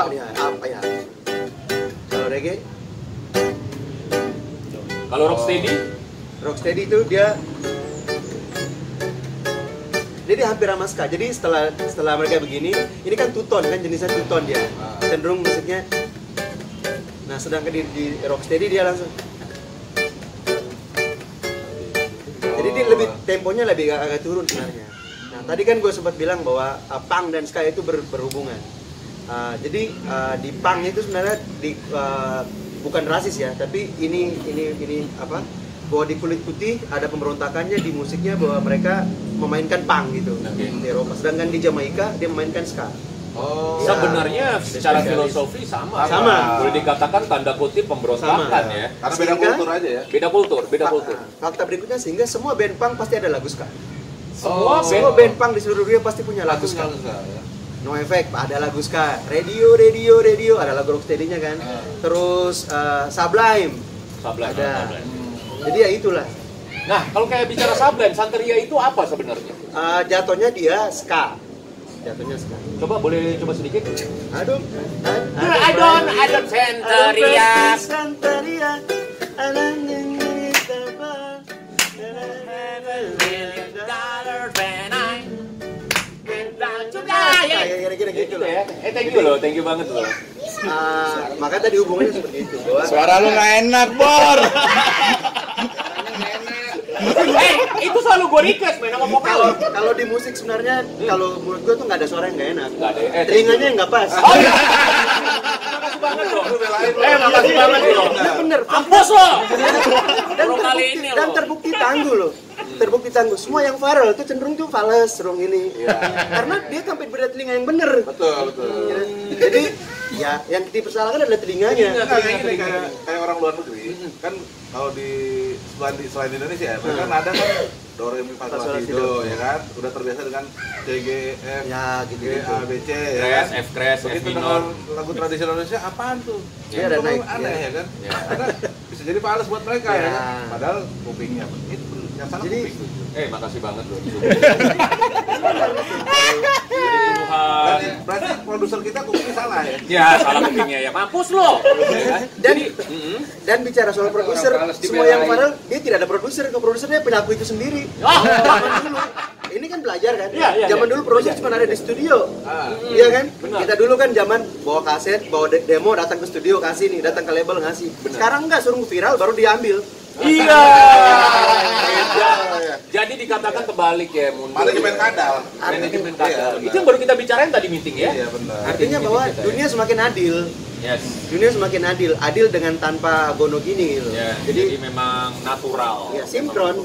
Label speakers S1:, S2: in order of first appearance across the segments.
S1: Apa ya? Kalau reggae?
S2: Kalau rocksteady?
S1: Rocksteady itu dia hampir sama ska. Jadi setelah mereka begini, ini kan two-tone kan, jenisnya two-tone dia. Cenderung musiknya. Nah, sedangkan di rocksteady dia langsung. Jadi dia lebih temponya lebih agak turun sebenarnya. Nah, tadi kan gue sempat bilang bahwa punk dan ska itu berhubungan. Jadi di punk itu sebenarnya bukan rasis ya, tapi ini apa? Bahwa di kulit putih ada pemberontakannya di musiknya, bahwa mereka memainkan punk gitu di Eropa. Sedangkan di Jamaika dia memainkan ska.
S2: Oh. Ya, sebenarnya secara filosofi sama. Boleh dikatakan tanda kutip pemberontakan ya.
S3: Karena beda kultur aja ya.
S2: Beda kultur.
S1: Fakta berikutnya sehingga semua band punk pasti ada lagu ska.
S2: Semua
S1: band punk di seluruh dunia pasti punya lagu ska. No Effect ada lagu ska. Radio ada lagu rocksteady-nya kan. Terus Sublime ada. Jadi ya itulah.
S2: Nah, kalau kayak bicara Sublime, Santeria itu apa sebenarnya?
S1: Jatuhnya dia ska. Coba boleh coba sedikit? Aduh,
S2: I don't Santeria. Gitu ya. Thank you banget loh.
S1: Maka tadi hubungannya seperti itu.
S4: Suara lu nggak enak, Bor.
S2: Itu selalu gue request main sama vokal.
S1: Kalau di musik sebenarnya, kalau menurut gue tuh nggak ada suara yang nggak enak.
S2: Nggak ada.
S1: Telinganya yang nggak pas.
S2: Oh iya. Makasih banget loh. Makasih banget loh.
S1: Bener.
S2: Ampus loh.
S1: Dan terbukti tangguh loh. Semua yang viral itu cenderung tuh fals, serung ini. Karena dia sampai beda telinga yang bener.
S3: Betul.
S1: Jadi ya yang dipersalahkan adalah telinganya.
S3: Kayak orang luar negeri kan, kalau di selain Indonesia mereka kan ada kan do re mi fa sol la si do ya kan, udah terbiasa dengan C G F G A B C ya kan,
S2: F crash, F
S3: begitu
S2: minor.
S3: dengan lagu tradisional Indonesia apaan tuh?
S1: Dia ada naik
S3: aneh ya kan, karena bisa jadi fals buat mereka ya kan, padahal kupingnya itu yang salah kuping tuh.
S2: Makasih banget loh.
S3: Berarti produser kita kupingnya salah ya?
S2: Ya, salah kupingnya ya. Mampus lo.
S1: Dan bicara soal produser, semua yang viral dia tidak ada produser, produsernya pelaku itu sendiri. Zaman dulu. Ini kan belajar kan? Zaman dulu produser cuma ada di studio. Iya kan? Kita dulu kan zaman bawa kaset, bawa demo, datang ke studio kasih nih, datang ke label ngasih. Sekarang enggak, suruh viral baru diambil.
S2: Iya. Jadi dikatakan kebalik ya, mundur.
S3: Manajemen kadal.
S2: Itu yang baru kita bicarain tadi meeting ya.
S3: Iya benar.
S1: Artinya bahwa dunia semakin adil.
S2: Yes.
S1: Dunia semakin adil dengan tanpa gonogini gitu.
S2: Jadi memang natural.
S1: Ya, sinkron.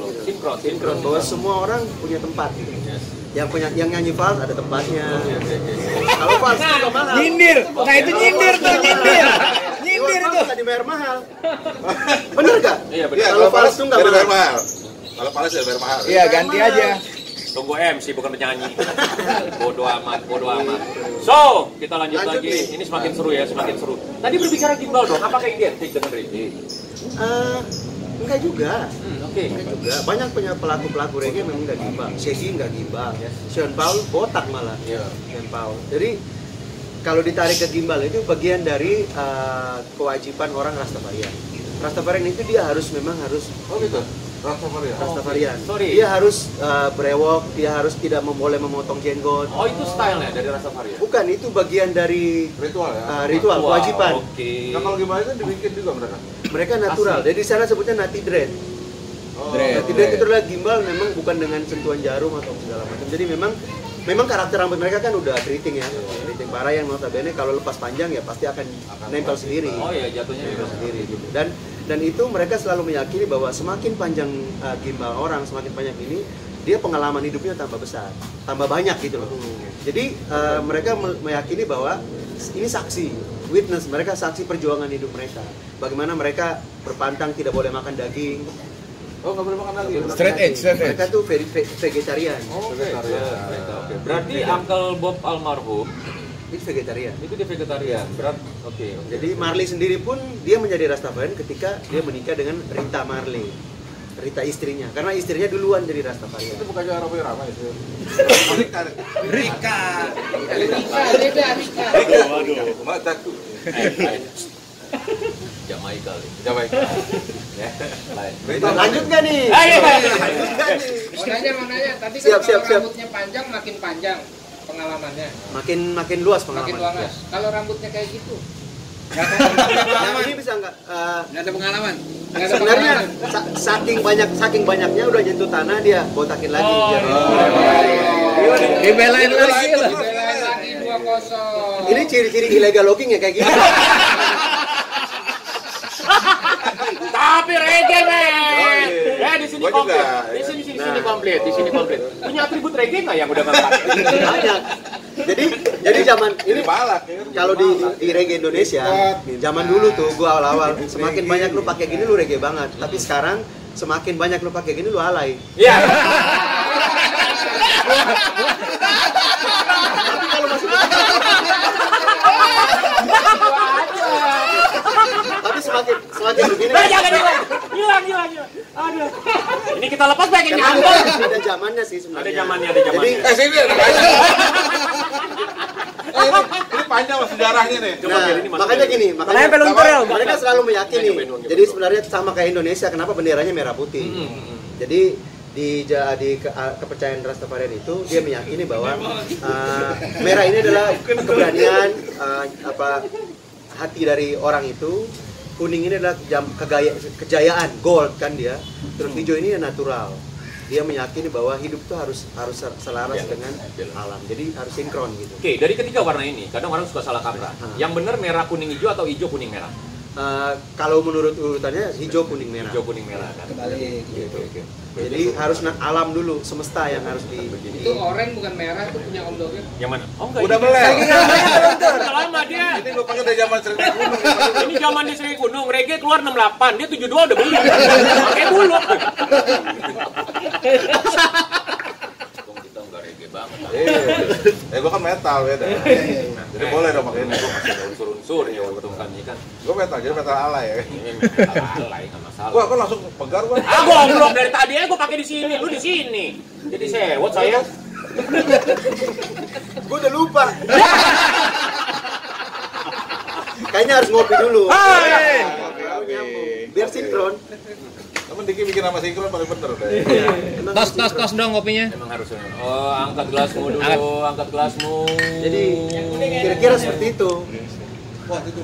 S1: Bahwa semua orang punya tempat gitu.
S2: Yes.
S1: Yang nyanyi vals ada tempatnya. Kalau vals itu mahal.
S4: Nyindir. Nah, itu nyindir tuh, nyindir itu.
S1: Nggak dibayar mahal. Bener gak?
S2: Iya benar.
S1: Kalau vals tuh nggak mahal.
S3: Kalau vals ya bayar mahal.
S4: Iya, ganti aja.
S2: Tunggu MC bukan penyanyi. Bodoh amat. So, kita lanjut lagi. Ini semakin seru ya, semakin seru. Tadi berbicara gimbal dong, apakah identik dengan reggae?
S1: Enggak juga.
S2: Oke.
S1: Enggak juga. Banyak pelaku reggae memang enggak gimbal. Shaggy enggak gimbal. Sean Paul botak malah. Sean Paul. Jadi kalau ditarik ke gimbal itu bagian dari kewajiban orang Rastafarian. Rastafarian itu dia harus.
S3: Oh gitu. Rastafarian.
S1: Dia harus brewok, dia harus tidak boleh memotong jenggot.
S2: Oh, itu stylenya dari Rastafarian?
S1: Bukan, itu bagian dari
S3: ritual ya.
S1: Ritual kewajiban.
S2: Oke.
S3: Nah, kalau gimana itu dibikin juga mereka?
S1: Mereka natural. Jadi di sana sebutnya nati dread. Nati dread itu adalah gimbal, memang bukan dengan sentuhan jarum atau segala macam. Jadi memang karakter rambut mereka kan udah keriting ya. Keriting parah yang notabene kalau lepas panjang ya pasti akan nempel sendiri.
S2: Oh iya, jatuhnya
S1: nempel sendiri gitu. Dan itu mereka selalu meyakini bahwa semakin panjang gimbal orang, semakin banyak ini, dia pengalaman hidupnya tambah besar, tambah banyak gitu loh. Jadi mereka meyakini bahwa ini saksi, witness, mereka saksi perjuangan hidup mereka. Bagaimana mereka berpantang tidak boleh makan daging.
S3: Oh, nggak boleh makan daging.
S4: Straight edge.
S1: Mereka tuh vegetarian.
S2: Oh, vegetarian. Berarti Uncle Bob almarhum
S1: itu vegetarian.
S2: Itu dia vegetarian. Oke.
S1: Jadi Marley sendiri pun dia menjadi Rastafarian ketika dia menikah dengan Rita Marley. Rita istrinya, karena istrinya duluan jadi Rastafarian.
S3: Itu bukannya Raffi Rama ya?
S4: Rika.
S3: Waduh, mata tuh.
S2: Jamaika kali.
S3: Jamaika.
S2: Ya, lain.
S1: Lanjut nggak nih?
S2: Ayo.
S5: Mau nanya, tadi
S1: Siap,
S5: kan
S1: siap,
S5: kalau
S1: siap.
S5: rambutnya panjang makin panjang pengalamannya,
S1: Makin luas
S5: makin
S1: pengalaman.
S5: luas. Kalau rambutnya kayak gitu,
S1: Yang ini bisa nggak?
S4: Nggak ada pengalaman.
S5: nggak ada
S1: Sebenarnya
S5: pengalaman.
S1: saking banyaknya udah nyentuh tanah dia botakin lagi. biar
S4: Dibelain lagi lah.
S5: Dibelain lagi 2-0.
S1: Ini ciri-ciri illegal logging ya kayak gini.
S2: Tapi reggae men. Ya di sini
S3: Gua
S2: komplit.
S3: juga,
S2: Di
S3: ya.
S2: sini komplit. Di sini komplit. Punya atribut reggae nggak yang udah nggak pakai?
S1: Banyak. Jadi zaman ini
S3: Ini balak ya.
S1: kalau di reggae Indonesia, zaman dulu tuh gua awal-awal semakin banyak lu pakai gini lu reggae banget. Tapi sekarang semakin banyak lu pakai gini lu alay.
S2: Iya.
S1: Tapi kalau masih tapi semakin begini.
S2: Jangan hilang. Aduh. Ini kita lepas baik ini
S1: Karena
S2: nyambung.
S1: ada zamannya sih sebenarnya.
S2: Ada zamannya.
S1: Jadi
S3: Sini ada panjang. Ini panjang mas sejarahnya nih.
S2: Coba
S1: nah,
S2: biar ini masuk.
S1: makanya gini, makanya mereka selalu meyakini.
S2: Cobain dulu.
S1: Jadi sebenarnya sama kayak Indonesia, kenapa benderanya merah putih? Jadi di kepercayaan Rastafarian itu dia meyakini bahwa merah ini adalah keberanian, hati dari orang itu. Kuning ini adalah kejayaan, gold kan dia. Terus hijau ini natural. Dia meyakini bahwa hidup itu harus selaras dengan alam. Jadi harus sinkron gitu.
S2: Oke, dari ketiga warna ini, kadang orang suka salah kaprah. Yang benar merah kuning hijau atau hijau kuning merah?
S1: Kalau menurut urutannya hijau kuning merah.
S2: Hijau kuning merah kan.
S4: Kebalik.
S2: Oke.
S1: Jadi harus alam dulu, semesta yang harus
S5: Itu oranye bukan merah, itu punya Om Doger.
S2: Yang mana? Oh enggak.
S3: Udah
S2: ini.
S3: melel.
S2: Udah lama dia.
S3: Ini gue pakai dari zaman Sri Gunung.
S2: Ini zaman di Sri Gunung, reggae keluar 68, dia 72 udah beli. Pakai dulu. Kita enggak reggae banget.
S3: Gue kan metal beda. Jadi boleh dong pakai ini.
S2: Masih ada unsur-unsur ya untungkan ini kan.
S3: Gue metal, jadi metal alay ya.
S2: Ini alay enggak masalah.
S3: Gue langsung pegar gue.
S2: Ah, goblok dari tadi aja gue pakai di sini, lu di sini. Jadi sewot saya.
S1: Gue udah lupa. Kayaknya harus ngopi dulu. Biar sinkron.
S3: Temen Diki bikin nama sinkron paling bener deh.
S4: Tos dong kopinya.
S2: Emang harus. Oh, angkat gelasmu dulu, angkat gelasmu.
S1: Jadi kira-kira seperti itu.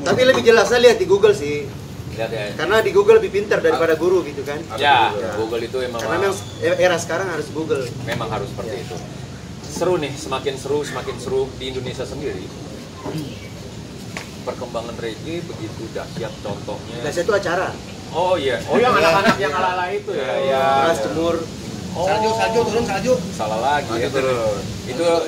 S1: Tapi lebih jelasnya lihat di Google sih.
S2: Lihat ya.
S1: Karena di Google lebih pintar daripada guru gitu kan.
S2: Ya, Google itu emang
S1: Karena memang era sekarang harus Google.
S2: memang harus seperti itu. Seru nih, semakin seru di Indonesia sendiri. Perkembangan reggae begitu dahsyat contohnya.
S1: Biasanya itu acara.
S2: Oh iya, yang anak-anak yang ala-ala itu ya. Ya.
S1: Keras jemur.
S2: Oh,
S4: Turun salju.
S2: salah lagi ya.
S3: Terus.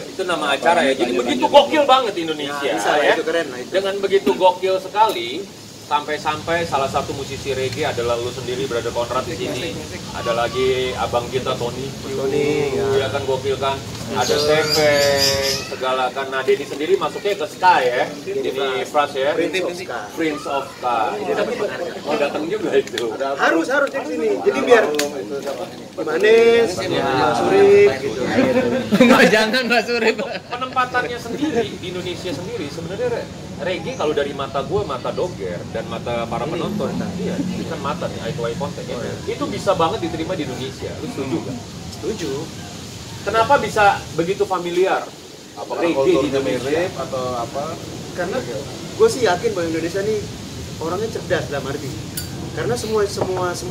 S2: Itu nama acara ya. Jadi begitu gokil banget Indonesia
S1: Nah, bisa lah,
S2: ya.
S1: itu keren lah itu.
S2: Dengan begitu gokil sekali, sampai-sampai salah satu musisi reggae adalah lu sendiri, Brother Konrad di sini. Ada lagi abang kita Tony, ya kan gokil kan. Ada Stephen, segala kan. Nah, Denny sendiri masuknya ke Ska ya. Denny Fras ya. Prince of Ska. Mau datang juga itu.
S1: Harus di sini. Jadi biar Manes, Surip gitu.
S4: Jangan Mbak Surip.
S2: Penempatannya sendiri di Indonesia sendiri sebenarnya reggae kalau dari mata gue, mata Doger dan mata para penonton, iya, itu kan mata nih, eye to eye contact ya. Itu bisa banget diterima di Indonesia. Lu setuju gak?
S1: Setuju.
S2: Kenapa bisa begitu familiar?
S3: Apakah
S2: Reggae di
S3: kulturnya
S2: Indonesia?
S3: mirip atau apa?
S1: Karena gue sih yakin bahwa Indonesia nih orangnya cerdas dalam arti. Karena semua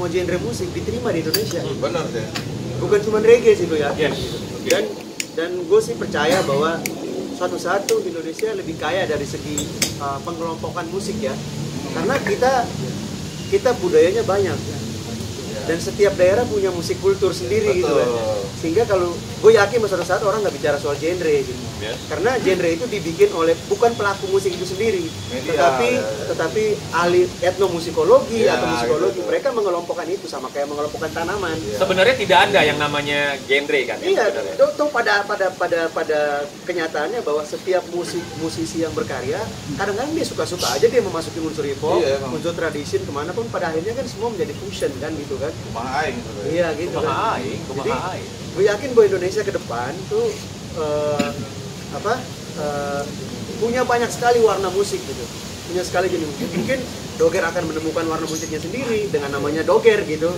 S1: genre musik diterima di Indonesia.
S3: Benar sih.
S1: Bukan cuma reggae sih gue yakin.
S2: Yes.
S1: Dan gue sih percaya bahwa suatu saat tuh Indonesia lebih kaya dari segi pengelompokan musik ya. Karena kita budayanya banyak. Dan setiap daerah punya musik kultur sendiri gitu kan. Sehingga kalau gue yakin suatu saat orang nggak bicara soal genre gitu.
S2: Yes.
S1: Karena genre itu dibikin oleh bukan pelaku musik itu sendiri,
S3: Media,
S1: tetapi ahli etnomusikologi
S3: Ya,
S1: atau musikologi.
S3: gitu.
S1: Mereka mengelompokkan itu sama kayak mengelompokkan tanaman.
S2: Sebenarnya tidak ada yang namanya genre kan?
S1: Iya,
S2: sebenarnya.
S1: toh pada kenyataannya bahwa setiap musisi yang berkarya kadang-kadang dia suka-suka aja dia memasuki unsur hip hop, unsur tradisi kemana pun pada akhirnya kan semua menjadi fusion kan gitu kan.
S3: Kumaha aing gitu.
S1: Iya gitu kan. Jadi gue yakin bahwa Indonesia ke depan tuh punya banyak sekali warna musik gitu. Punya sekali jenis musik. Mungkin Doger akan menemukan warna musiknya sendiri dengan namanya Doger gitu.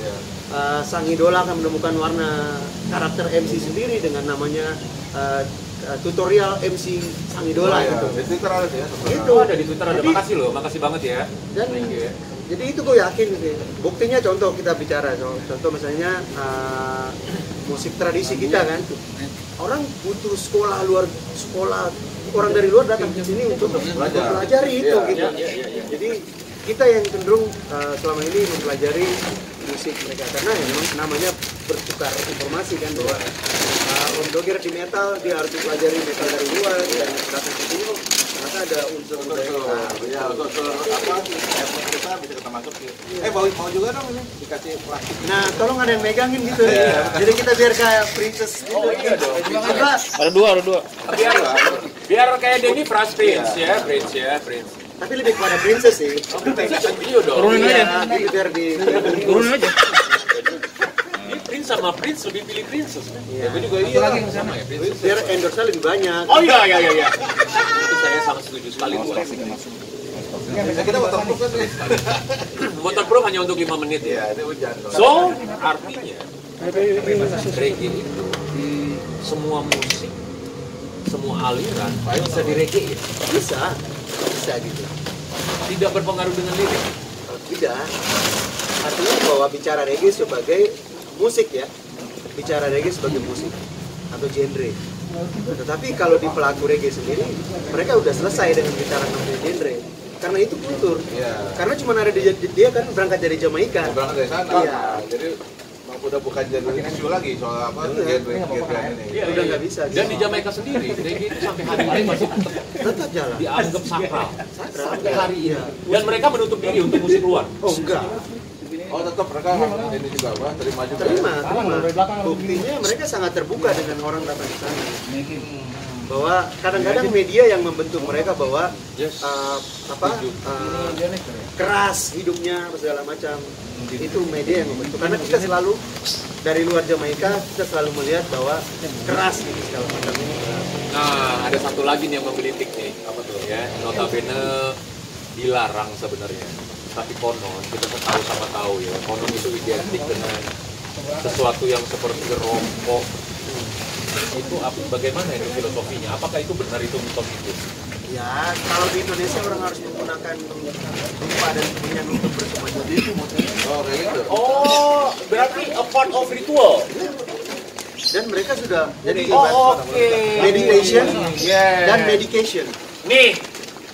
S1: Sang idola akan menemukan warna karakter MC sendiri dengan namanya tutorial MC sang idola gitu.
S3: Di Twitter ada sih ya.
S1: Itu
S2: ada di Twitter ada. Makasih loh, makasih banget ya.
S1: Dan jadi itu gue yakin gitu. Buktinya contoh kita bicara contoh misalnya musik tradisi kita kan. Orang butuh sekolah orang dari luar datang ke sini untuk mempelajari itu gitu. Jadi kita yang cenderung selama ini mempelajari musik mereka karena ya memang namanya bertukar informasi kan bahwa Om Doger di metal dia harus mempelajari metal dari luar dan datang ke sini ternyata ada unsur
S3: Ya, unsur apa? Kita bisa kita masukin. Mau juga dong ini dikasih plastik.
S1: Nah, tolong ada yang megangin gitu. Jadi kita biar kayak princess gitu.
S6: Ada dua.
S2: Biar kayak Denny Prince ya, Prince.
S1: Tapi lebih kepada princess sih.
S2: Iya dong.
S6: Turunin aja.
S1: Gitu biar
S6: Turunin aja.
S2: Prince sama Prince lebih pilih princess kan?
S1: Iya.
S2: Gue juga iya. Lagi sama ya princess.
S1: biar endorse lebih banyak.
S2: Oh iya. Itu saya sangat setuju sekali buat.
S3: Kita waterproof kan nih.
S2: Waterproof hanya untuk 5 menit ya.
S3: Ini hujan.
S2: So, artinya reggae itu semua musik, semua aliran bisa di-reggae ya?
S1: Bisa gitu.
S2: Tidak berpengaruh dengan lirik.
S1: Tidak. Artinya bahwa bicara reggae sebagai musik ya. Bicara reggae sebagai musik atau genre. Tetapi kalau di pelaku reggae sendiri, mereka udah selesai dengan bicara namanya genre. Karena itu kultur. Karena cuma ada dia kan berangkat dari Jamaika.
S3: Berangkat dari sana.
S1: Iya.
S3: Jadi udah bukan genre isu lagi soal apa genre ini.
S2: Iya,
S1: udah nggak bisa.
S2: Dan di Jamaika sendiri, reggae itu sampai hari ini masih
S1: Tetap jalan.
S2: dianggap sakral.
S1: Sampai hari ini.
S2: Dan mereka menutup diri untuk musik luar.
S1: Oh enggak.
S3: Oh tetap mereka ini juga apa terima juga.
S1: Terima. Buktinya mereka sangat terbuka dengan orang datang ke sana. Bahwa kadang-kadang media yang membentuk mereka bahwa keras hidupnya segala macam itu media yang membentuk karena kita selalu dari luar Jamaika kita selalu melihat bahwa keras gitu segala macam ini keras.
S2: Nah, ada satu lagi nih yang menggelitik nih, apa tuh ya? Notabene dilarang sebenarnya, tapi konon kita tahu ya, konon itu identik dengan sesuatu yang seperti rokok. Itu bagaimana itu filosofinya? Apakah itu benar itu mitos itu?
S1: Ya, kalau di Indonesia orang harus menggunakan dupa dan minyak untuk bersemangat itu.
S3: Oh kayak gitu.
S2: Oh, berarti a part of ritual.
S1: Dan mereka sudah jadi
S2: Oke.
S1: meditation dan medication.
S2: Nih,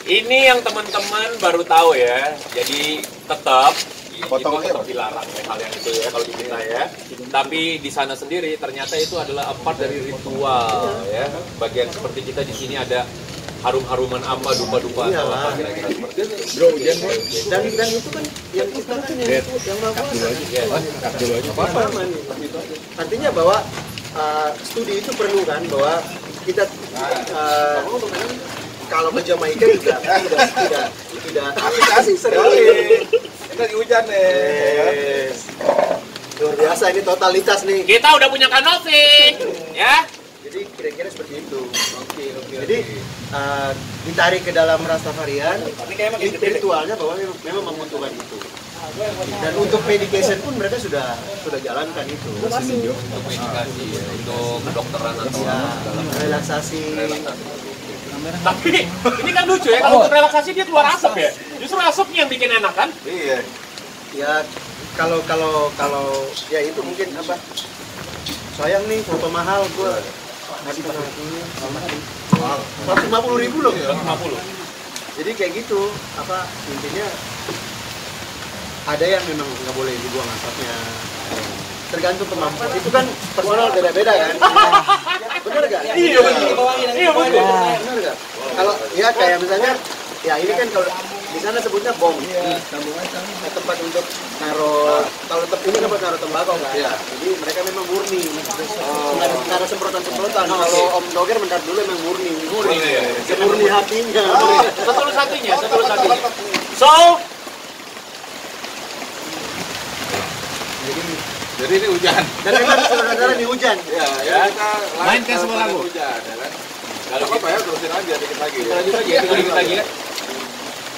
S2: ini yang teman-teman baru tahu ya. Jadi tetap
S3: Potong
S2: itu
S3: aja,
S2: tetap dilarang ya, hal yang itu ya kalau di kita ya. Tapi di sana sendiri ternyata itu adalah a part dari ritual ya. Bagian seperti kita di sini ada harum-haruman apa dupa-dupa atau apa kira-kira seperti itu.
S1: Dan itu kan yang kita kan yang melakukan artinya bahwa studi itu perlu kan bahwa kita kalau ke Jamaika juga tidak aplikasi serius.
S3: Kita di hujan nih.
S1: Luar biasa ini totalitas nih.
S2: Kita udah punya kanopi ya.
S1: Jadi kira-kira seperti itu. Jadi ditarik ke dalam Rastafarian, ritualnya bahwa memang membutuhkan itu. Dan untuk medication pun mereka sudah jalankan itu.
S2: Untuk medikasi ya, untuk kedokteran atau dalam
S1: Relaksasi.
S2: Tapi ini kan lucu ya, kalau untuk relaksasi dia keluar asap ya. Justru asapnya yang bikin enak kan?
S3: Iya.
S1: Ya kalau ya itu mungkin apa? Sayang nih foto mahal gua ngasih penaltinya sama 150.000 loh.
S2: 150.
S1: Jadi kayak gitu apa intinya ada yang memang nggak boleh dibuang asapnya. Tergantung kemampuan. Itu kan personal beda-beda kan. Bener gak?
S2: Iya betul.
S1: Bener gak? Kalau ya kayak misalnya ya ini kan kalau di sana sebutnya bom. Tempat untuk naruh ini kan buat naruh tembakau kan?
S3: Iya.
S1: Jadi mereka memang murni. Nggak ada semprotan-semprotan. Kalau Om Doger bentar dulu memang murni.
S2: Murni.
S1: Semurni hatinya.
S2: Setulus hatinya. So,
S3: Jadi ini hujan.
S1: Dan memang saudara-saudara di hujan.
S3: Ya,
S2: Ya.
S3: kita
S6: Mainkan semua lagu.
S3: Hujan, ya kan?
S2: kalau
S3: Apa ya, terusin aja dikit lagi.
S2: kita lanjut lagi ya, kita lanjut lagi ya.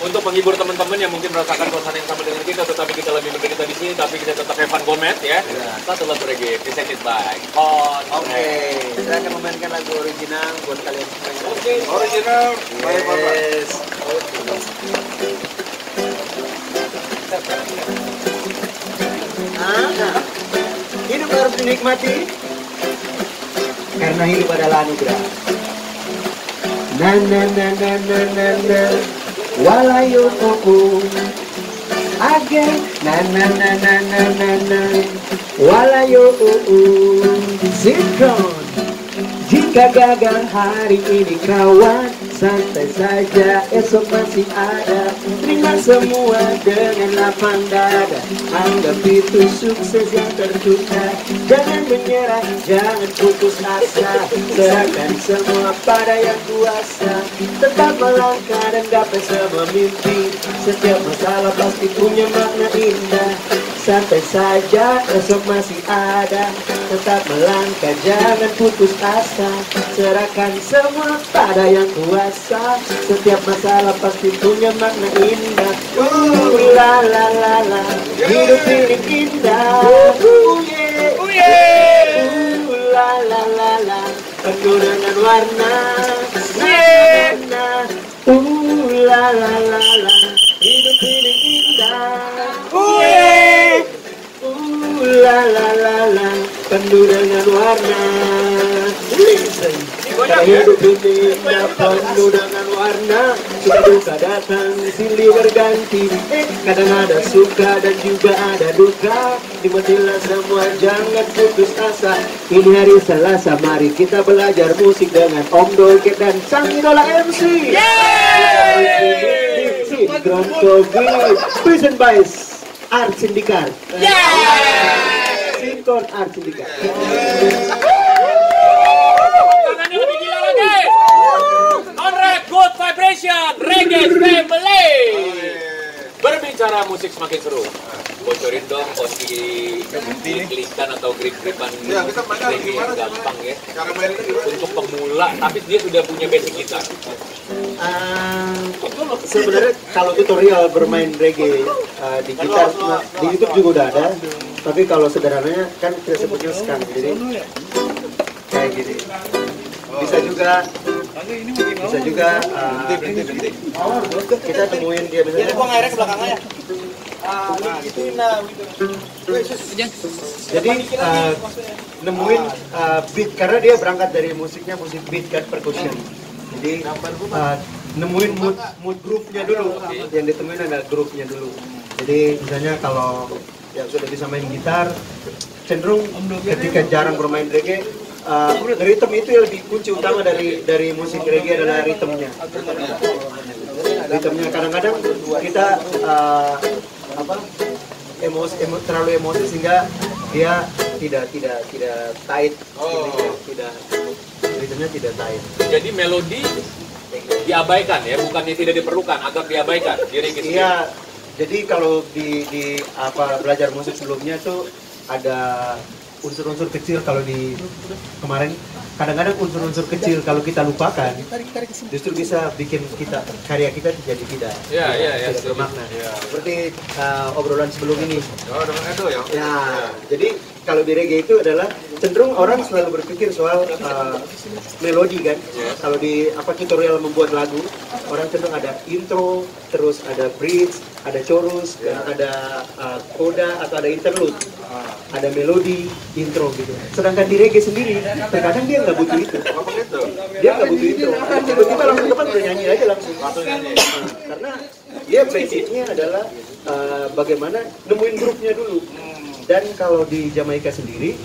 S2: Untuk menghibur teman-teman yang mungkin merasakan suasana yang sama dengan kita, tetapi kita lebih menderita di sini, tapi kita tetap have fun Gomet ya. Satu lagu reggae presented by
S1: Oke, saya akan memainkan lagu original buat kalian semua.
S3: Original, baik Bapak.
S1: Yes. Hidup harus dinikmati karena hidup adalah anugerah. Na na na na na na na walayo again na na na na na na na walayo sinkron. Jika gagal hari ini kawan, santai saja, esok masih ada. Terima semua dengan lapang dada, anggap itu sukses yang tertunda. Jangan menyerah, jangan putus asa, serahkan semua pada yang kuasa. Tetap melangkah dan gapai semua mimpi, setiap masalah pasti punya makna indah. Santai saja, esok masih ada. Tetap melangkah, jangan putus asa, serahkan semua pada yang kuasa. Setiap masalah pasti punya makna indah. La la la la, hidup ini indah. La la la la, penuh dengan warna. La la la la, hidup ini indah. La la la la, penuh dengan warna. Hidup ini indah, penuh dengan warna. Suka duka datang, silih berganti. Kadang ada suka dan juga ada duka. Nikmatilah semua, jangan putus asa. Ini hari Selasa, mari kita belajar musik dengan Om Doger dan sang idola MC. Grand Kogi, present by Art Syndicate. Sinkron Art Syndicate.
S2: Tangannya lebih gila lagi. Konrad Good Vibration Reggae Family. Berbicara musik semakin seru. Bocorin dong posisi klik-klikan atau grip-gripan
S3: Ya, kita mainnya
S2: reggae yang
S3: gimana
S2: gampang ya.
S3: Cara mainnya gimana?
S2: Untuk pemula, tapi dia sudah punya basic gitar.
S1: Sebenarnya kalau tutorial bermain reggae di gitar di YouTube juga udah ada, tapi kalau sederhananya kan kita sebutnya skang, jadi kayak gini. Bisa juga kita temuin dia misalnya. Jadi airnya ke belakang ya. Jadi nemuin beat karena dia berangkat dari musiknya musik beat kan, percussion. Jadi nemuin mood groove-nya dulu. Yang ditemuin adalah groove-nya dulu. Jadi misalnya kalau yang sudah bisa main gitar, cenderung ketika jarang bermain reggae, ritme itu yang lebih kunci utama dari musik reggae adalah ritmenya. Ritmenya kadang-kadang kita terlalu emosi sehingga dia tidak tight, ritmenya tidak tight.
S2: Jadi melodi diabaikan ya, bukannya tidak diperlukan, agak diabaikan di reggae sendiri.
S1: Iya, jadi kalau di belajar musik sebelumnya tuh ada unsur-unsur kecil. Kalau di kemarin kadang-kadang unsur-unsur kecil kalau kita lupakan justru bisa bikin karya kita jadi tidak bermakna. Seperti obrolan sebelum ini.
S3: Oh, dengan Edo ya?
S1: Ya, jadi kalau di reggae itu adalah cenderung orang selalu berpikir soal melodi kan. Kalau di tutorial membuat lagu, orang cenderung ada intro, terus ada bridge, ada chorus, ada coda atau ada interlude, ada melodi, intro gitu. Sedangkan di reggae sendiri, terkadang dia nggak butuh itu.
S3: Apa gitu?
S1: Dia nggak butuh intro. Tiba-tiba langsung depan udah nyanyi aja langsung. Karena dia basicnya adalah bagaimana nemuin grupnya dulu. Dan kalau di Jamaika sendiri,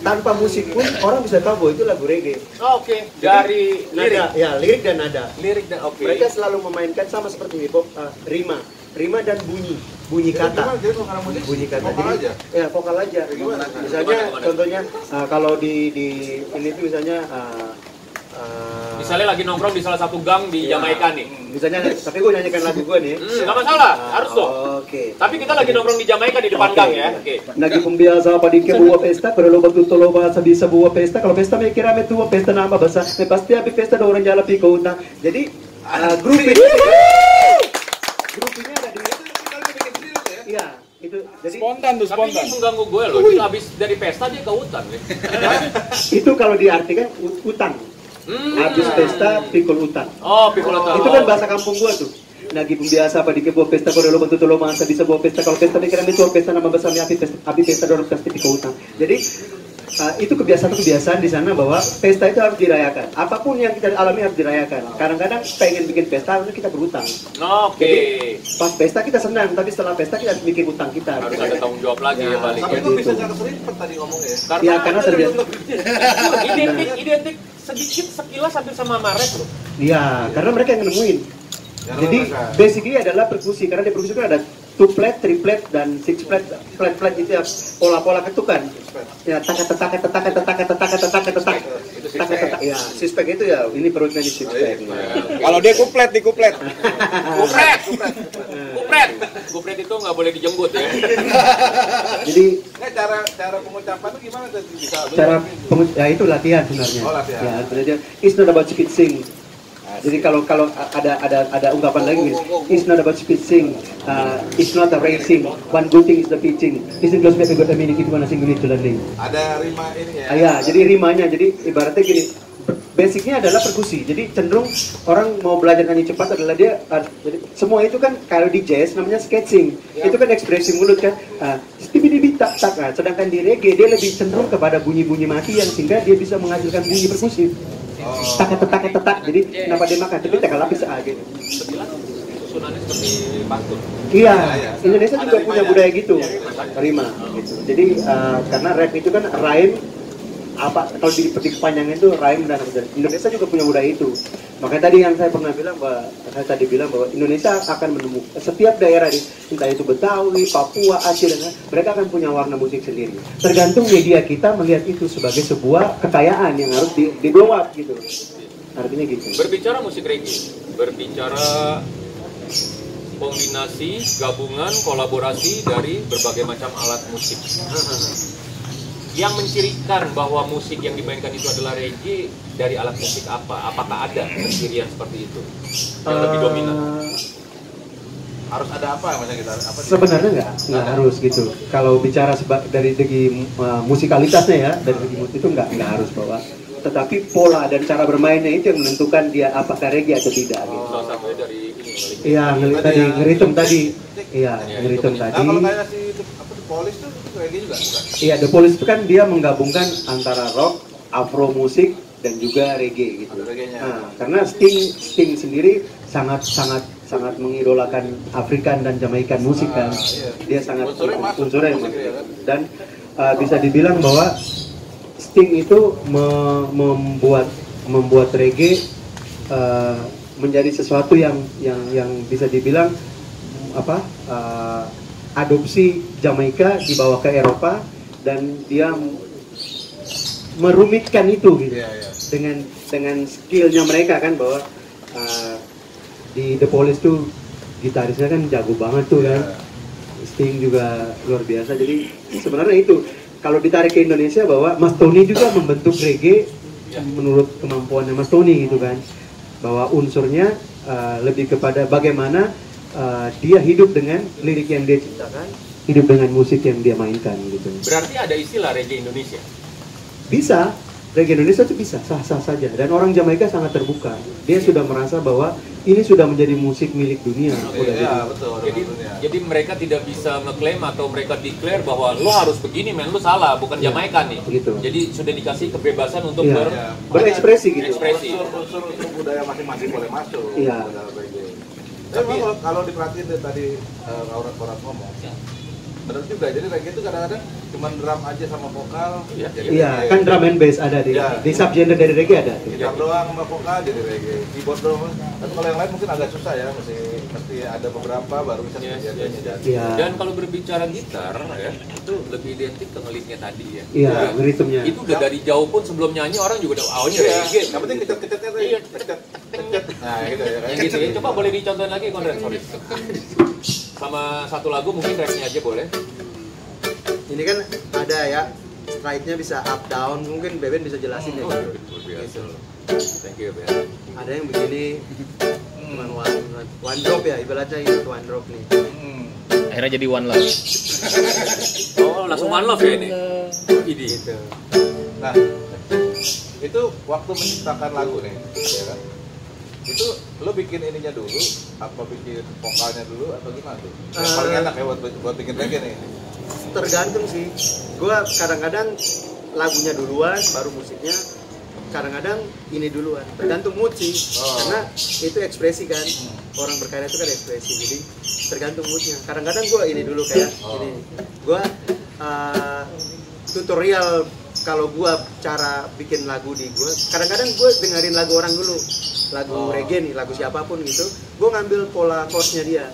S1: tanpa musik pun orang bisa tahu bahwa itu lagu reggae.
S2: Oke. Dari lirik.
S1: Nada, ya lirik dan nada.
S2: Lirik dan oke.
S1: Mereka selalu memainkan sama seperti hip hop, rima. rima dan bunyi kata.
S3: Jadi kalau musik
S1: Bunyi kata.
S3: vokal
S1: Jadi,
S3: aja.
S1: ya vokal aja. Misalnya
S2: Gimana?
S1: contohnya kalau di ini tuh misalnya
S2: Misalnya lagi nongkrong di salah satu gang di Jamaika nih.
S1: misalnya tapi gue nyanyikan lagu gue nih.
S2: Nggak masalah, harus dong.
S1: Oke.
S2: Tapi kita lagi nongkrong di Jamaika di depan gang ya. Oke.
S1: Nagi pembiasa padike buah pesta, pero lo batuto bahasa bisa buah pesta. Kalau pesta me kira me tua pesta nama bahasa. Me pasti habis pesta ada orang jalan piko utang. Jadi grup ini ada di iya itu jadi
S6: Spontan tuh,
S2: Tapi
S6: spontan.
S2: ini mengganggu gue loh. Dia habis dari pesta dia ke hutan nih.
S1: itu kalau diartikan utang. Habis pesta pikul utang.
S2: Oh, pikul utang.
S1: Itu kan bahasa kampung gua tuh. Nagi pembiasa apa di buah pesta kalau lo bantu lo masa bisa buah pesta kalau pesta mikirnya itu pesta nama besar api pesta dorong pasti pikul utang. Jadi itu kebiasaan di sana bahwa pesta itu harus dirayakan. Apapun yang kita alami harus dirayakan. Kadang-kadang pengen bikin pesta harusnya kita berutang.
S2: Oke.
S1: Jadi pas pesta kita senang, tapi setelah pesta kita harus bikin utang kita.
S2: Harus ada tanggung jawab lagi ya balik.
S3: Tapi itu bisa nggak keserempet tadi ngomongnya.
S1: Ya karena terbiasa.
S2: Identik sedikit sekilas hampir sama Maret loh.
S1: Iya, karena mereka yang nemuin.
S3: Karena
S1: Jadi
S3: mereka-
S1: basically adalah perkusi karena di perkusi itu ada 2 flat, 3 flat dan 6 flat. Flat itu ya pola-pola ketukan. Ya tetak. Ya, six-pack itu ya ini perutnya di six-pack.
S6: Kalau dia kuplet, di kuplet.
S2: Kupret itu nggak boleh dijemput ya.
S1: Jadi
S3: Nggak, cara pengucapan itu gimana tuh bisa?
S1: ya itu latihan sebenarnya.
S3: Oh, latihan.
S1: Ya, sebenarnya it's not about speed sing. Jadi kalau ada ungkapan lagi, it's not about speed sing, it's not a racing. One good thing is the pitching. Listen close, baby, got a minute, itu mana sing unit to learning.
S3: Ada rima ini ya.
S1: Ya, jadi rimanya, jadi ibaratnya gini, basicnya adalah perkusi. Jadi cenderung orang mau belajar nyanyi cepat adalah dia, jadi semua itu kan kalau di jazz namanya sketching. Itu kan ekspresi mulut kan. Stibidi tak tak. Sedangkan di reggae dia lebih cenderung kepada bunyi-bunyi mati yang sehingga dia bisa menghasilkan bunyi perkusif. Tetak. Jadi kenapa dia makan? Tapi tak lapis gitu.
S2: Susunannya seperti pantun.
S1: Iya, Indonesia juga punya budaya gitu, rima gitu. Jadi karena rap itu kan rhyme kalau di kepanjangan itu rhyme dan Indonesia juga punya budaya itu. Makanya tadi yang saya pernah bilang bahwa Indonesia akan menemukan setiap daerah entah itu Betawi, Papua, Aceh dan mereka akan punya warna musik sendiri. Tergantung media kita melihat itu sebagai sebuah kekayaan yang harus di blow up gitu. Artinya gitu.
S2: Berbicara musik reggae, berbicara kombinasi, gabungan, kolaborasi dari berbagai macam alat musik. Yang mencirikan bahwa musik yang dimainkan itu adalah reggae dari alat musik apa? Apakah ada pencirian seperti itu yang lebih dominan?
S3: Harus ada apa misalnya kita? Apa
S1: Sebenarnya nggak harus gitu. Kalau bicara dari segi musikalitasnya ya, dari segi musik itu nggak harus bahwa. Tetapi pola dan cara bermainnya itu yang menentukan dia apakah reggae atau tidak. Gitu.
S2: Salah satunya dari ini.
S1: Iya, ngeritem tadi. Iya, ngeritem tadi.
S3: Nah, kalau kayak si Polis tuh reggae juga bukan?
S1: Iya, The Police itu kan dia menggabungkan antara rock, afro musik dan juga reggae gitu.
S3: Ada reggae-nya.
S1: Nah, karena Sting sendiri sangat mengidolakan Afrikan dan Jamaikan musik kan.
S3: Iya.
S1: Dia sangat
S3: Unsurnya
S1: masuk.
S3: masuk ya kan?
S1: Dan bisa dibilang bahwa Sting itu membuat reggae menjadi sesuatu yang bisa dibilang adopsi Jamaika dibawa ke Eropa dan dia merumitkan itu gitu. Dengan skillnya mereka kan bahwa di The Police tuh gitarisnya kan jago banget tuh kan. Sting juga luar biasa. Jadi sebenarnya itu kalau ditarik ke Indonesia bahwa Mas Tony juga membentuk reggae menurut kemampuannya Mas Tony gitu kan. Bahwa unsurnya lebih kepada bagaimana dia hidup dengan lirik yang dia ciptakan, hidup dengan musik yang dia mainkan gitu.
S2: Berarti ada istilah reggae Indonesia?
S1: Bisa, reggae Indonesia itu bisa, sah-sah saja. Dan orang Jamaika sangat terbuka. Dia sudah merasa bahwa ini sudah menjadi musik milik dunia.
S3: Iya, betul.
S2: Jadi mereka tidak bisa ngeklaim atau mereka declare bahwa lo harus begini men, lo salah, bukan Jamaika nih.
S1: Begitu.
S2: Jadi sudah dikasih kebebasan untuk
S1: berekspresi gitu.
S2: Ekspresi.
S3: Unsur budaya masing-masing boleh masuk.
S1: Iya.
S3: Tapi kalau diperhatiin dari tadi orang-orang ngomong, Bener juga, jadi reggae itu kadang-kadang cuma drum aja sama vokal. Jadi
S1: Iya,
S3: reggae.
S1: kan drum and bass ada di subgenre dari reggae ada.
S3: Gitar doang sama vokal jadi reggae, keyboard doang. Tapi kalau yang lain mungkin agak susah ya, mesti ada beberapa baru bisa jadi.
S1: Iya.
S2: Dan kalau berbicara gitar ya, itu lebih identik ke ngelitnya tadi ya.
S1: Iya, ritmenya.
S2: Itu udah dari jauh pun sebelum nyanyi orang juga udah awalnya reggae.
S3: Yang penting kecet-kecetnya tuh.
S2: Iya,
S3: kecet. Nah, gitu ya.
S2: Yang gitu ya. Coba boleh dicontohin lagi, Konrad, sorry. Sama satu lagu mungkin refnya aja boleh.
S1: Ini kan ada ya, stride-nya bisa up down, mungkin Beben bisa jelasin ya.
S2: Luar biasa. Thank you, Ben.
S1: Ada yang begini, cuma one drop ya, ibaratnya itu one drop nih.
S6: Akhirnya jadi one love.
S2: Oh, langsung one love ya ini. Ini.
S1: Gitu.
S3: Nah, itu waktu menciptakan lagu nih, ya kan? Itu lo bikin ininya dulu, apa bikin vokalnya dulu atau gimana tuh? Yang paling enak ya buat bikin reggae nih.
S1: Tergantung sih. Gua kadang-kadang lagunya duluan, baru musiknya. Kadang-kadang ini duluan. Tergantung mood sih. Karena itu ekspresi kan. Orang berkarya itu kan ekspresi. Jadi tergantung moodnya. Kadang-kadang gua ini dulu kayak ini. Gua tutorial kalau gua cara bikin lagu di gua. Kadang-kadang gua dengerin lagu orang dulu. Lagu reggae nih, lagu siapapun gitu. Gua ngambil pola chordnya dia.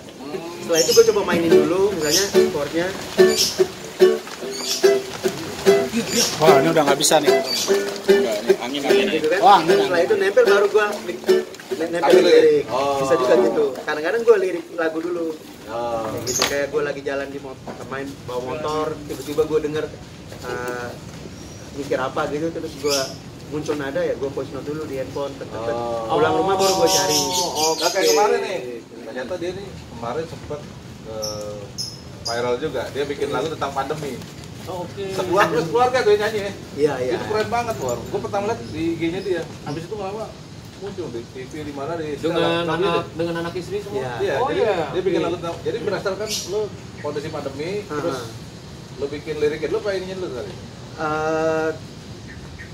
S1: Setelah itu gue coba mainin dulu, misalnya chordnya.
S6: Wah, ini udah nggak bisa nih. Angin
S1: Gitu kan.
S6: Wah,
S1: Setelah itu nempel baru gue nempel lirik. Bisa juga gitu. Kadang-kadang gue lirik lagu dulu. Kayak gitu, kayak gue lagi jalan di main bawa motor, tiba-tiba gue denger mikir apa gitu, terus gue muncul nada ya gue voice note dulu di handphone. Pulang rumah baru gue cari.
S3: Nah, kayak kemarin nih, ternyata dia nih kemarin sempet viral juga. Dia bikin lagu tentang pandemi.
S2: Oke.
S3: Keluarga tuh yang nyanyi ya.
S1: Iya, iya.
S3: Itu keren banget loh. Gue pertama lihat di IG-nya dia. Habis itu lama muncul di TV di mana di
S2: dengan anak istri semua.
S3: Iya,
S2: Oh
S3: jadi
S2: iya.
S3: dia bikin lagu tentang. Jadi berdasarkan lo kondisi pandemi, terus lo bikin liriknya dulu apa ininya dulu kali?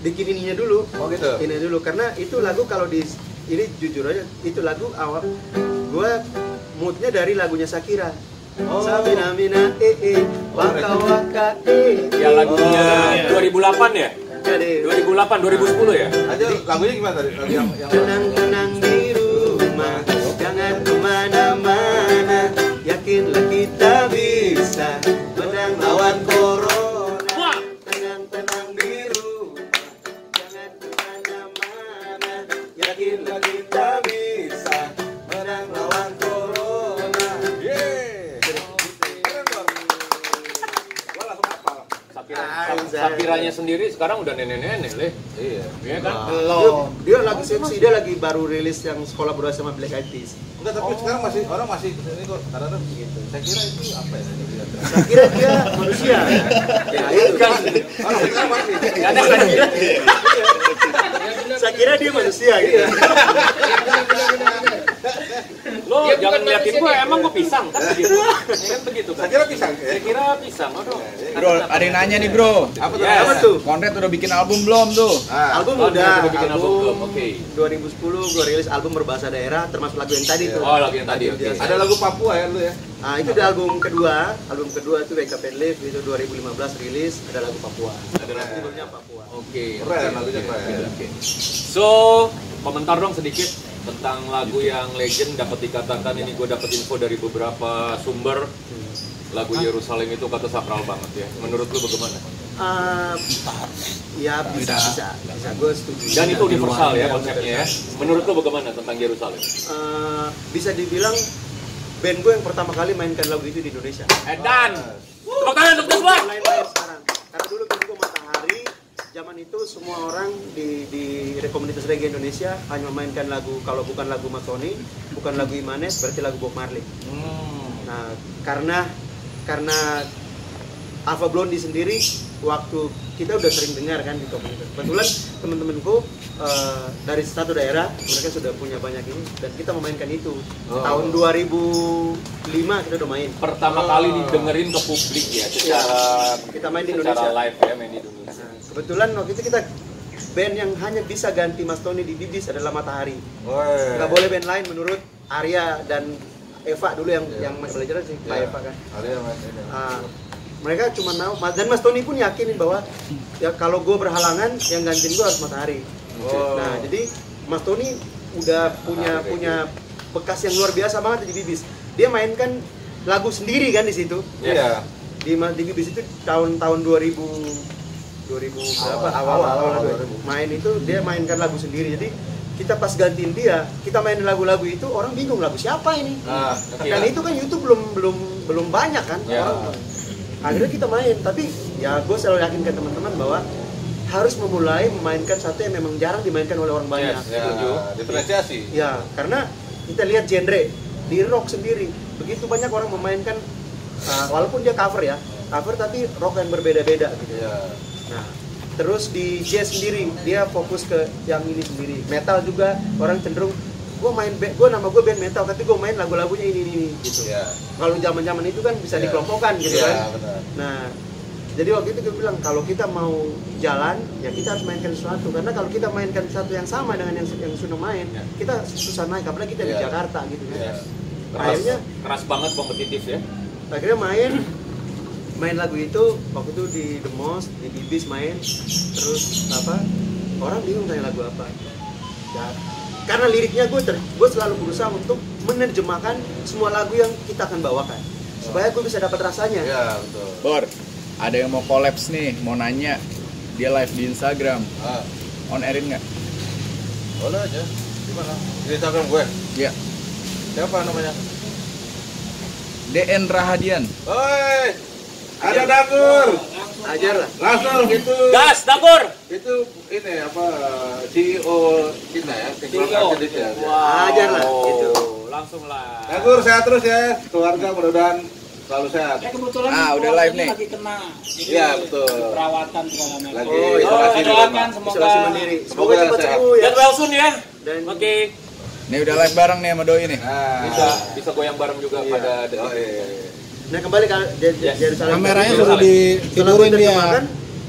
S1: Bikin ininya dulu.
S3: Oh gitu.
S1: Ini dulu karena itu lagu kalau di ini jujur aja itu lagu awal gua moodnya dari lagunya Shakira. Sabina mina waka waka
S2: Ya lagunya 2008 ya?
S1: Jadi
S2: 2008, 2010 ya?
S3: Aja lagunya gimana tadi? Yang
S1: tenang di rumah, jangan kemana-mana, yakinlah kita bisa menang lawan corona. Tenang di rumah, jangan kemana-mana, yakinlah kita bisa menang lawan corona.
S2: Shakiranya sendiri sekarang udah nenek-nenek, Leh.
S3: Iya.
S2: Iya kan?
S1: Dia lagi seksi, dia lagi baru rilis yang kolaborasi sama Black Eyed Peas.
S3: Enggak, tapi sekarang orang masih ini kok kadang-kadang begitu. Saya kira itu apa ya?
S1: Saya kira dia manusia. Ya itu kan.
S3: Orang sekarang masih.
S1: Saya kira dia manusia gitu.
S2: Lo
S5: Dia
S2: jangan
S5: bukan
S2: ngeliatin
S5: manusia,
S2: gue,
S5: dia.
S2: emang gue pisang kan begitu. Ya kan begitu kan.
S3: Saya kira pisang.
S2: Saya kira pisang, aduh.
S6: Bro, ada yang nanya nih bro.
S3: Apa tuh?
S2: Yes.
S1: Apa tuh?
S6: Konrad udah bikin album belum tuh?
S1: Album
S2: Oh,
S1: udah,
S2: dia bikin album belum? Oke.
S1: 2010 gua rilis album berbahasa daerah termasuk lagu yang tadi tuh.
S2: Oh, lagu yang tadi, oke.
S3: Ada lagu Papua ya lu ya?
S1: Nah, itu di album kedua itu Wake Up and Live itu 2015 rilis, ada lagu Papua. Ada lagu judulnya Papua.
S2: Oke.
S3: Keren lagunya keren.
S2: So, komentar dong sedikit tentang lagu yang legend dapat dikatakan ini gue dapat info dari beberapa sumber. Lagu Yerusalem itu kata sakral banget ya. Menurut lu bagaimana?
S1: Ya bisa. Gue setuju.
S2: Dan itu universal ya konsepnya ya. Menurut lu bagaimana tentang Yerusalem?
S1: Bisa dibilang band gue yang pertama kali mainkan lagu itu di Indonesia.
S2: Edan. Tepuk tangan untuk semua.
S1: Lain-lain sekarang. Karena dulu band gue Matahari, zaman itu semua orang di komunitas reggae Indonesia hanya memainkan lagu, kalau bukan lagu Matoni, bukan lagu Imanes, berarti lagu Bob Marley. Nah, karena Alpha Blondy sendiri waktu kita udah sering dengar kan di komunitas. Kebetulan teman-temanku dari satu daerah mereka sudah punya banyak ini dan kita memainkan itu. Tahun 2005 kita udah main.
S2: Pertama kali didengerin ke publik ya secara
S1: Kita main di
S2: secara
S1: Indonesia.
S2: live ya, main di Indonesia.
S1: Kebetulan waktu itu kita band yang hanya bisa ganti Mas Tony di Bibis adalah Matahari. Nggak boleh band lain menurut Arya dan Eva dulu yang belajar sih, Pak Eva kan.
S3: Ada yang main ini.
S1: Mereka cuma mau, dan Mas Tony pun yakinin bahwa ya kalau gue berhalangan yang gantiin gue harus Matahari. Nah jadi Mas Tony udah punya bekas yang luar biasa banget di Bibis. Dia mainkan lagu sendiri kan di situ.
S3: Iya.
S1: Di Bibis itu tahun 2000 berapa awal main itu dia mainkan lagu sendiri. Jadi kita pas gantiin dia, kita main lagu-lagu itu orang bingung lagu siapa ini. Karena itu kan YouTube belum banyak kan orang. Akhirnya kita main, tapi ya gue selalu yakinkan teman-teman bahwa harus memulai memainkan satu yang memang jarang dimainkan oleh orang banyak.
S3: Diferensiasi.
S1: Ya, karena kita lihat genre di rock sendiri, begitu banyak orang memainkan walaupun dia cover tapi rock yang berbeda-beda gitu. Nah, terus di jazz sendiri dia fokus ke yang ini sendiri. Metal juga orang cenderung nama gue band metal tapi gue main lagu-lagunya ini gitu. Kalau zaman-zaman itu kan bisa dikelompokkan gitu kan.
S3: Benar.
S1: Nah, jadi waktu itu gue bilang kalau kita mau jalan ya kita harus mainkan sesuatu, karena kalau kita mainkan sesuatu yang sama dengan yang sudah main, kita susah naik, apalagi kita di Jakarta gitu kan. Akhirnya
S2: keras banget kompetitif ya.
S1: Akhirnya main lagu itu waktu itu di The Most, di Bibis main, terus orang bingung tanya lagu apa. Ya, karena liriknya gue selalu berusaha untuk menerjemahkan semua lagu yang kita akan bawakan supaya gue bisa dapat rasanya.
S3: Iya, betul.
S7: Bor, ada yang mau collabs nih, mau nanya, dia live di Instagram, on airin nggak?
S3: Boleh aja. Gimana? Di Instagram gue?
S7: Iya.
S3: Siapa namanya?
S7: DN Rahadian.
S3: Oi, ada Dagur.
S1: Ajar lah.
S3: Langsung itu.
S2: Gas, Dagur.
S3: Itu ini apa CEO kita ya,
S2: CEO.
S1: Ajar lah gitu.
S2: Langsung lah.
S3: Dagur sehat terus ya, keluarga mudah-mudahan selalu sehat.
S8: Kebetulan
S7: udah live nih.
S8: lagi kena.
S3: Iya, betul.
S8: Perawatan segala macam.
S3: Lagi isolasi di
S8: doakan
S3: rumah.
S8: semoga
S1: Isolasi mandiri. Semoga
S3: Semoga
S1: cepat
S3: sehat.
S1: sembuh ya.
S2: Get well soon ya.
S1: Dan
S2: Oke.
S7: Nih udah live bareng nih sama Doi nih.
S2: Bisa goyang bareng juga pada detik.
S1: nah kembali ke Yerusalem.
S6: Kameranya
S2: sudah
S6: ditidurin dia.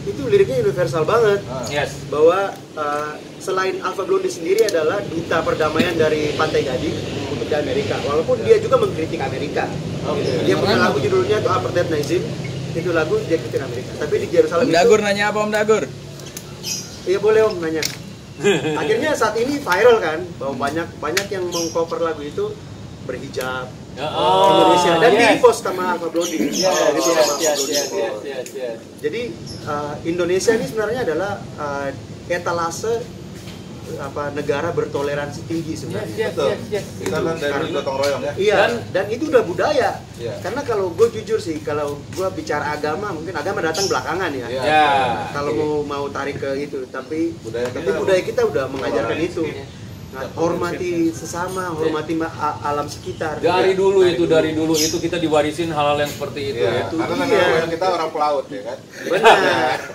S1: Itu liriknya universal banget.
S2: Yes.
S1: Bahwa selain Alpha Blondy sendiri adalah duta perdamaian dari Pantai Gading untuk di Amerika, walaupun dia juga mengkritik Amerika. Dia punya lagu judulnya itu Apartheid Nazim, itu lagu dia kritik Amerika. Tapi di Yerusalem
S7: Om Dagur nanya apa Om Dagur?
S1: Iya boleh Om nanya. Akhirnya saat ini viral kan, bahwa banyak yang mengcover lagu itu berhijab Indonesia dan di repost sama Alpha Blondy. Jadi Indonesia ini sebenarnya adalah etalase negara bertoleransi tinggi sebenarnya.
S3: Kita kan dari gotong royong ya.
S1: Iya, dan itu udah budaya.
S3: Iya.
S1: Karena kalau gue jujur sih, kalau gue bicara agama, mungkin agama datang belakangan ya.
S2: Ya.
S1: Kalau mau tarik ke itu, tapi
S3: Budaya
S1: budaya kita udah mengajarkan
S3: toleransi.
S1: itu. Nah, hormati sesama, hormati alam sekitar.
S2: Dari dulu itu kita diwarisin hal-hal yang seperti itu ya.
S1: Itu
S3: Karena
S1: dia.
S3: nenek moyang kita orang pelaut ya kan.
S1: Benar.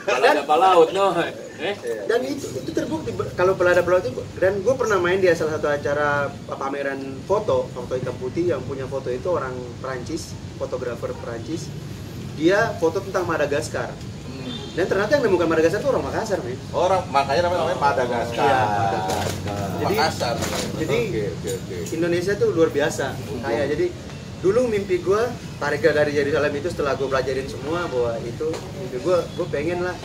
S2: Kalau ada pelaut, no.
S1: Dan itu terbukti kalau pelada pelaut itu. Dan gue pernah main di salah satu acara pameran foto hitam putih, yang punya foto itu orang Perancis, fotografer Perancis. Dia foto tentang Madagaskar. Dan ternyata yang menemukan Madagaskar itu orang Makassar, men.
S3: Orang makanya namanya Madagaskar.
S1: Iya, Madagaskar. Jadi-
S3: Makassar.
S1: jadi
S3: Oke.
S1: Indonesia tuh luar biasa. Kayak jadi dulu mimpi gue tarik dari Yerusalem itu setelah gue pelajarin semua bahwa itu mimpi gue pengen lah